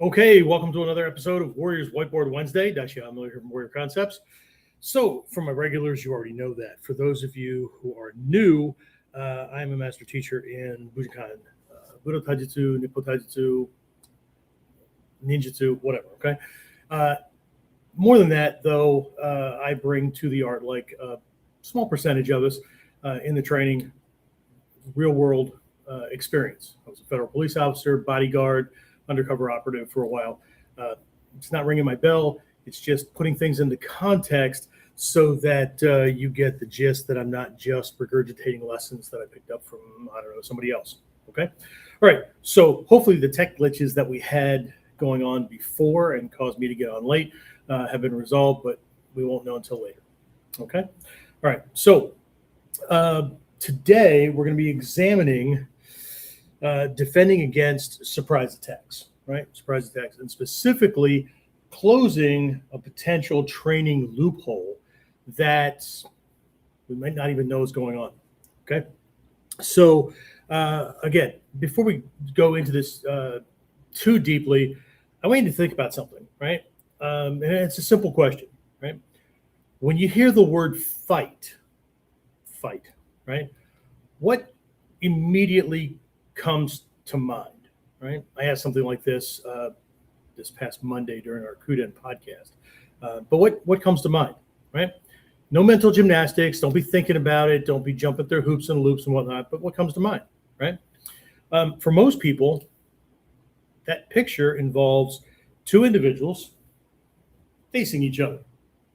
Okay, welcome to another episode of Warriors Whiteboard Wednesday. Happō Miller here from Warrior Concepts. So, for my regulars, you already know that. For those of you who are new, I'm a master teacher in Bujinkan, Budo Taijutsu, Nippo Taijutsu, Ninjutsu, whatever, okay? More than that, though, I bring to the art like a small percentage of us in the training, real-world experience. I was a federal police officer, bodyguard, undercover operative for a while. It's not ringing my bell. It's just putting things into context so that you get the gist that I'm not just regurgitating lessons that I picked up from, I don't know, somebody else. Okay. All right. So hopefully the tech glitches that we had going on before and caused me to get on late have been resolved, but we won't know until later. Okay. All right. So today we're going to be examining defending against surprise attacks, right? Surprise attacks, and specifically closing a potential training loophole that we might not even know is going on. Okay. So again, before we go into this too deeply, I want you to think about something, right? And it's a simple question, right? When you hear the word fight, right? What immediately comes to mind, right? I asked something like this this past Monday during our Kuden podcast. But what comes to mind, right? No mental gymnastics. Don't be thinking about it. Don't be jumping through hoops and loops and whatnot. But what comes to mind, right? For most people, that picture involves two individuals facing each other,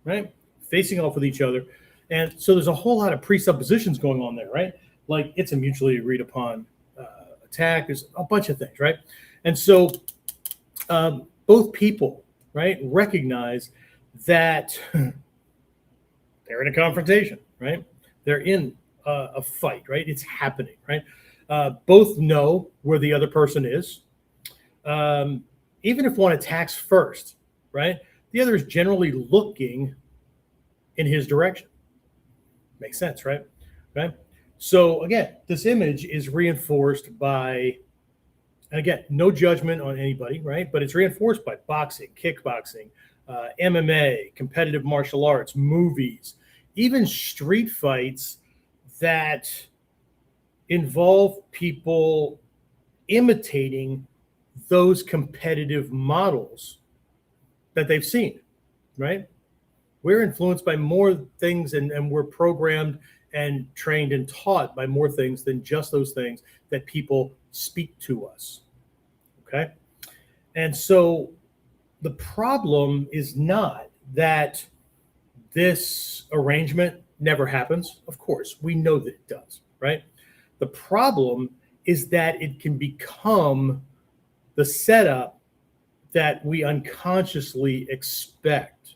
right? Facing off with each other. And so there's a whole lot of presuppositions going on there, right? Like it's a mutually agreed upon attack. There's a bunch of things, right? And so both people, right, recognize that they're in a confrontation, right? They're in a fight, right? It's happening, right? Both know where the other person is. Even if one attacks first, right, the other is generally looking in his direction. Makes sense, right? Okay. So again, this image is reinforced by, and again, no judgment on anybody, right? But it's reinforced by boxing, kickboxing, MMA, competitive martial arts, movies, even street fights that involve people imitating those competitive models that they've seen, right? We're influenced by more things and we're programmed and trained and taught by more things than just those things that people speak to us, okay? And so the problem is not that this arrangement never happens. Of course, we know that it does, right? The problem is that it can become the setup that we unconsciously expect.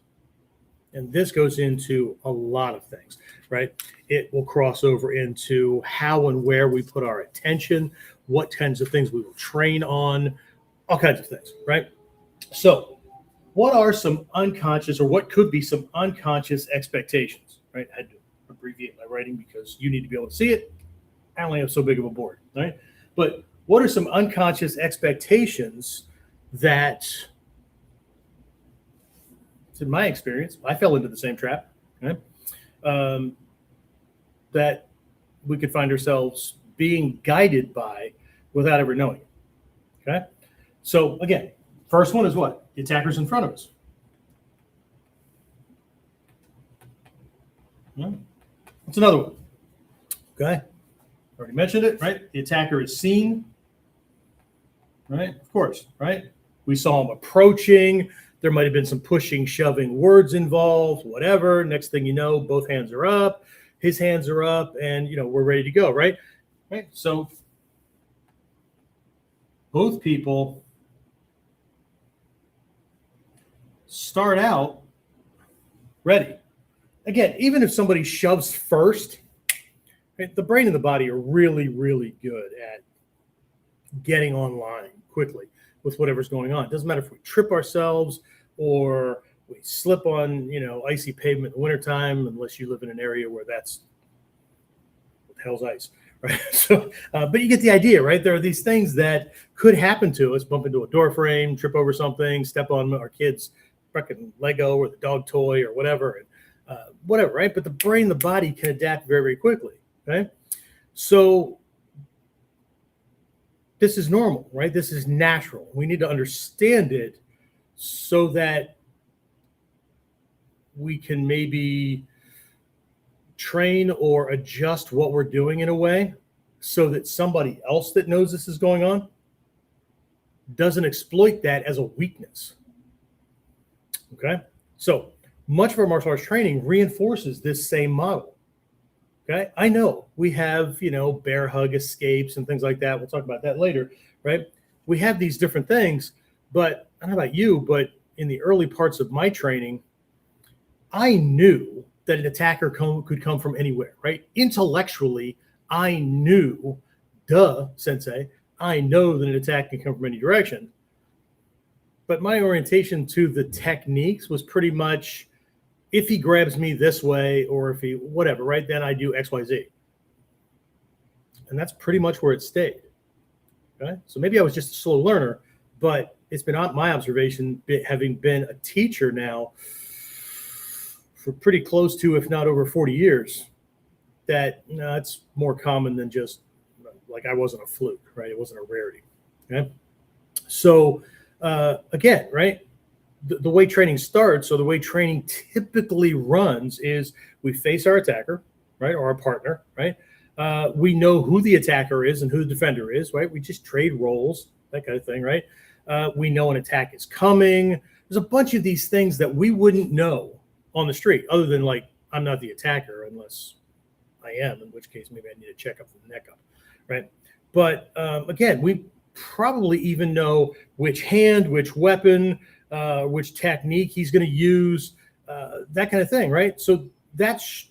And this goes into a lot of things, right? It will cross over into how and where we put our attention, what kinds of things we will train on, all kinds of things, right? So what are some unconscious, or what could be some unconscious expectations, right? I had to abbreviate my writing because you need to be able to see it. I only have so big of a board, right? But what are some unconscious expectations that, in my experience, I fell into the same trap, right? That we could find ourselves being guided by without ever knowing it, okay? So again, first one is what? The attacker's in front of us. What's another one? Okay, already mentioned it, right? The attacker is seen, right? Of course, right? We saw him approaching. There might have been some pushing, shoving words involved, whatever. Next thing you know, both hands are up, his hands are up, and, we're ready to go, right? Right. So both people start out ready. Again, even if somebody shoves first, right, the brain and the body are really, really good at getting online quickly with whatever's going on. It doesn't matter if we trip ourselves or we slip on, icy pavement in the wintertime, unless you live in an area where that's what the hell's ice, right? So, but you get the idea, right? There are these things that could happen to us: bump into a door frame, trip over something, step on our kids' freaking Lego or the dog toy or whatever, and whatever, right? But the brain, the body can adapt very, very quickly, right? So this is normal, right? This is natural. We need to understand it so that we can maybe train or adjust what we're doing in a way so that somebody else that knows this is going on doesn't exploit that as a weakness. Okay? So much of our martial arts training reinforces this same model. Okay? I know we have, bear hug escapes and things like that. We'll talk about that later, right? We have these different things, but I don't know about you, but in the early parts of my training, I knew that an attacker could come from anywhere, right? Intellectually, I knew, sensei, I know that an attack can come from any direction. But my orientation to the techniques was pretty much, if he grabs me this way or if he, whatever, right, then I do X, Y, Z. And that's pretty much where it stayed. Okay? So maybe I was just a slow learner, but it's been my observation, having been a teacher now for pretty close to, if not over 40 years, that it's more common than just like I wasn't a fluke, right? It wasn't a rarity. Okay. So again, right, the way training starts, or the way training typically runs, is we face our attacker, right, or our partner, right? We know who the attacker is and who the defender is, right? We just trade roles, that kind of thing, right? We know an attack is coming. There's a bunch of these things that we wouldn't know on the street, other than like, I'm not the attacker unless I am, in which case maybe I need to check up the neck up, right? But again, we probably even know which hand, which weapon, which technique he's going to use, that kind of thing, right? So that's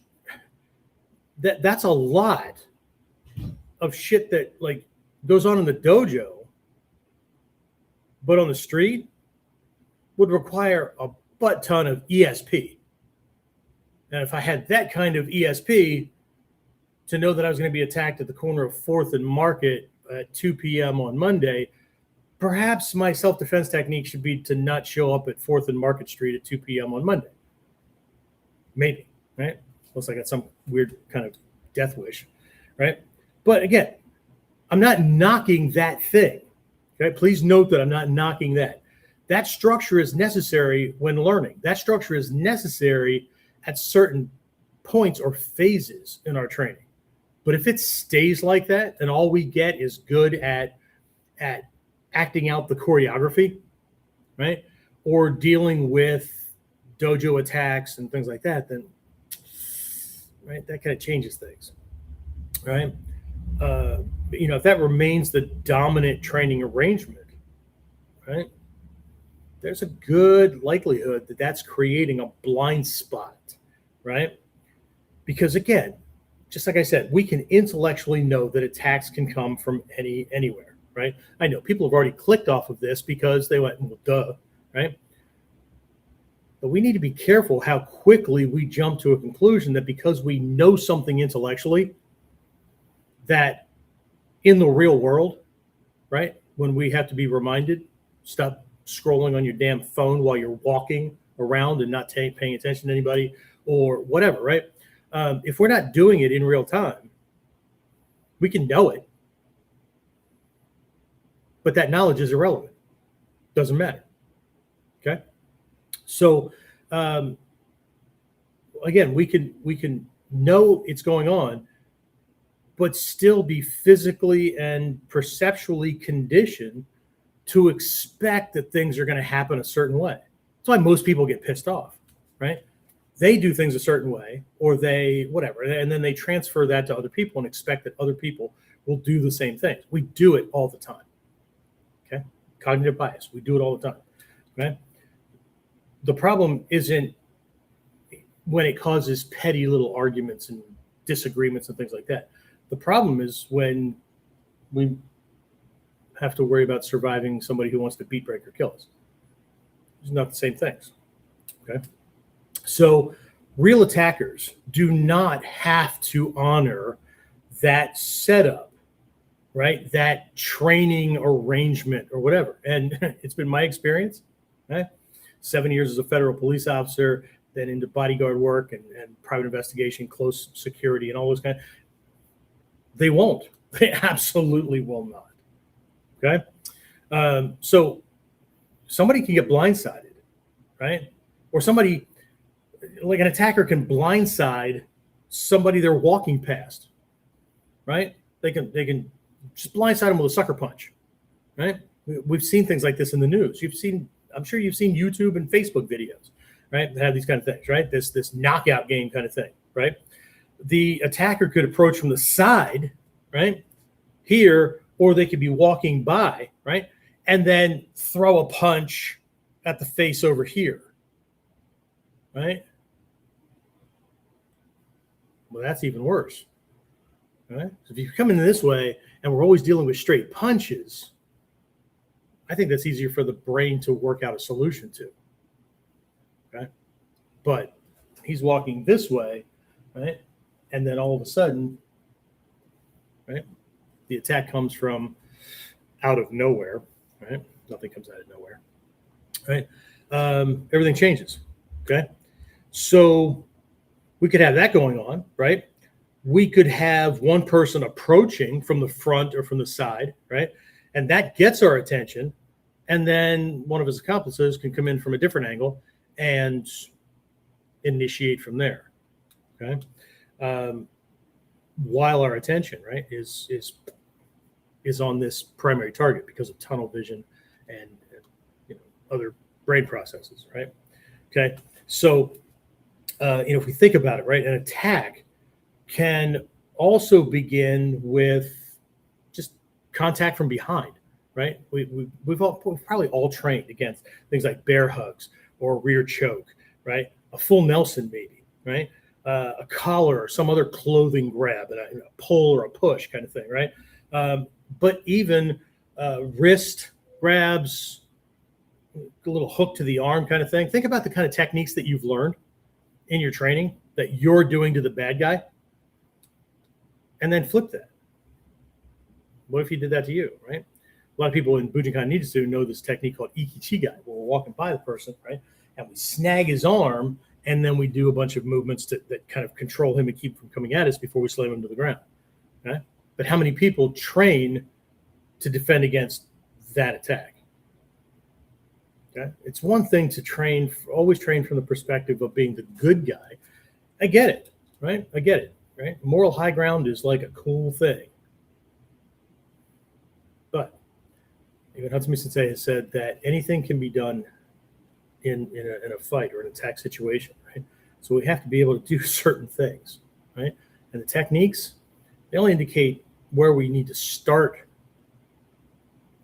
a lot of shit that like goes on in the dojo, but on the street would require a butt ton of ESP. And if I had that kind of ESP to know that I was going to be attacked at the corner of 4th and Market at 2 p.m. on Monday, perhaps my self-defense technique should be to not show up at 4th and Market Street at 2 p.m. on Monday. Maybe, right? Unless I got some weird kind of death wish, right? But again, I'm not knocking that thing. Okay, please note that I'm not knocking that. That structure is necessary when learning. That structure is necessary at certain points or phases in our training. But if it stays like that, then all we get is good at acting out the choreography, right? Or dealing with dojo attacks and things like that, then, right, that kind of changes things, right? If that remains the dominant training arrangement, right, there's a good likelihood that that's creating a blind spot, right? Because again, just like I said, we can intellectually know that attacks can come from anywhere, right? I know people have already clicked off of this because they went, well, duh, right? But we need to be careful how quickly we jump to a conclusion that because we know something intellectually, that in the real world, right, when we have to be reminded, stop scrolling on your damn phone while you're walking around and not paying attention to anybody or whatever, right? If we're not doing it in real time, we can know it, but that knowledge is irrelevant. Doesn't matter. Okay. So again, we can know it's going on, but still be physically and perceptually conditioned to expect that things are going to happen a certain way. That's why most people get pissed off, right? They do things a certain way, or they whatever, and then they transfer that to other people and expect that other people will do the same things. We do it all the time. Okay, cognitive bias. We do it all the time. Right. The problem isn't when it causes petty little arguments and disagreements and things like that. The problem is when we have to worry about surviving somebody who wants to beat, break, or kill us. It's not the same things. Okay. So real attackers do not have to honor that setup, right? That training arrangement or whatever. And it's been my experience, right? 7 years as a federal police officer, then into bodyguard work and private investigation, close security, and all those kind of. They won't. They absolutely will not. Okay. So somebody can get blindsided, right? Or somebody, like an attacker, can blindside somebody they're walking past, right? They can just blindside them with a sucker punch, right? We've seen things like this in the news. I'm sure you've seen YouTube and Facebook videos, right? That have these kind of things, right? This knockout game kind of thing, right? The attacker could approach from the side, right? Here, or they could be walking by, right? And then throw a punch at the face over here, right? Well, that's even worse, right? So if you come in this way and we're always dealing with straight punches, I think that's easier for the brain to work out a solution to, okay? But he's walking this way, right? And then all of a sudden, right, the attack comes from out of nowhere, right? Nothing comes out of nowhere, right? Everything changes, okay? So we could have that going on, right? We could have one person approaching from the front or from the side, right? And that gets our attention. And then one of his accomplices can come in from a different angle and initiate from there, okay? While our attention, right, is on this primary target because of tunnel vision and other brain processes, right? Okay, so if we think about it, right, an attack can also begin with just contact from behind, right? We've probably all trained against things like bear hugs or rear choke, right? A full Nelson maybe, right? A collar or some other clothing grab, and a pull or a push kind of thing, right? But even wrist grabs, a little hook to the arm kind of thing. Think about the kind of techniques that you've learned in your training that you're doing to the bad guy, and then flip that. What if he did that to you, right? A lot of people in Bujinkan Ninjutsu know this technique called ikichigai, where we're walking by the person, right, and we snag his arm, and then we do a bunch of movements that kind of control him and keep him from coming at us before we slam him to the ground, right? But how many people train to defend against that attack? Okay? It's one thing to always train from the perspective of being the good guy. I get it, right? I get it, right? Moral high ground is like a cool thing. But even Hatsumi Sensei has said that anything can be done in a fight or an attack situation, right? So we have to be able to do certain things, right? And the techniques, they only indicate where we need to start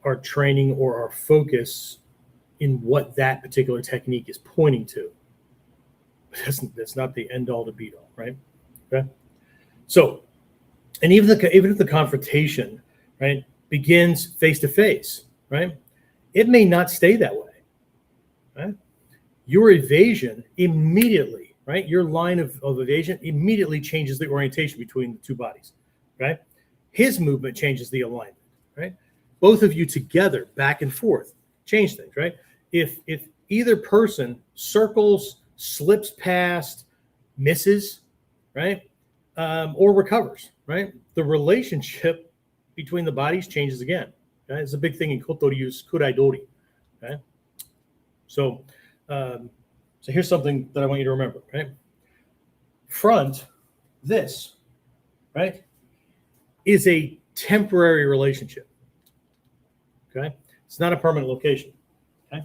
our training or our focus in what that particular technique is pointing to. That's not the end all to beat all, right? Okay. So, and even if the confrontation, right, begins face to face, right, it may not stay that way, right? Your evasion immediately, right? Your line of evasion immediately changes the orientation between the two bodies, right? His movement changes the alignment, right? Both of you together, back and forth, change things, right? If either person circles, slips past, misses, right, or recovers, right, the relationship between the bodies changes again. Okay? It's a big thing in Kotoryu's Kuraidori. Okay, so here's something that I want you to remember, right? Front, this, right, is a temporary relationship. Okay, it's not a permanent location. Okay,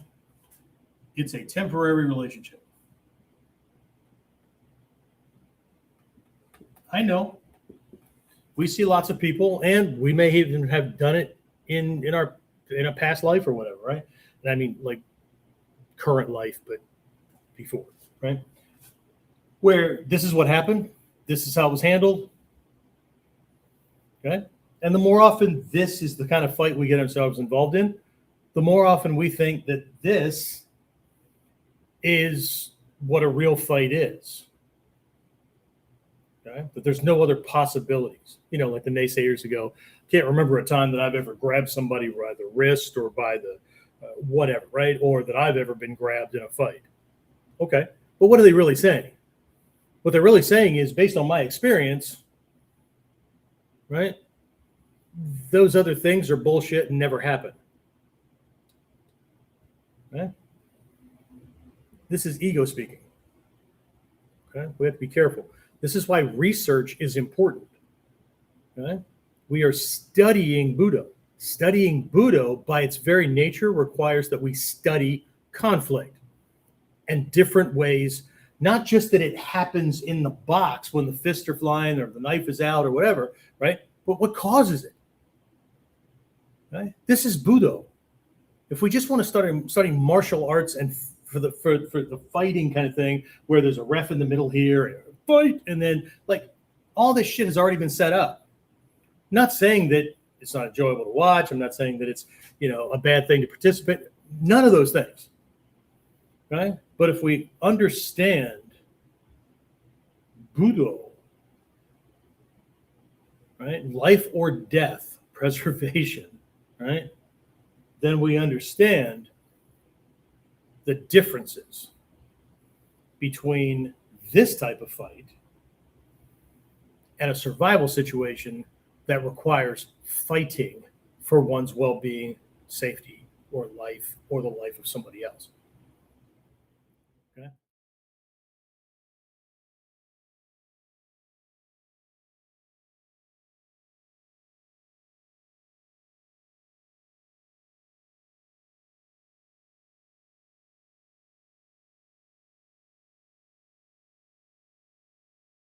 it's a temporary relationship. I know we see lots of people, and we may even have done it in a past life or whatever, right? And I mean, like current life, but before, right? Where this is what happened, this is how it was handled, okay? And the more often this is the kind of fight we get ourselves involved in, the more often we think that this is what a real fight is. Okay? That there's no other possibilities. Like the naysayers who go, can't remember a time that I've ever grabbed somebody by the wrist or by the whatever, right? Or that I've ever been grabbed in a fight. Okay. But what are they really saying? What they're really saying is, based on my experience, right? Those other things are bullshit and never happen. Right? This is ego speaking. Okay? We have to be careful. This is why research is important. Okay? We are studying Budo. Studying Budo, by its very nature, requires that we study conflict and different ways, not just that it happens in the box when the fists are flying or the knife is out or whatever, right? But what causes it? Right? This is Budo. If we just want to start studying martial arts and for the fighting kind of thing, where there's a ref in the middle here, and fight, and then like all this shit has already been set up. I'm not saying that it's not enjoyable to watch. I'm not saying that it's a bad thing to participate. None of those things, right? But if we understand Budo, right, life or death preservation, right, then we understand the differences between this type of fight and a survival situation that requires fighting for one's well-being, safety, or life, or the life of somebody else.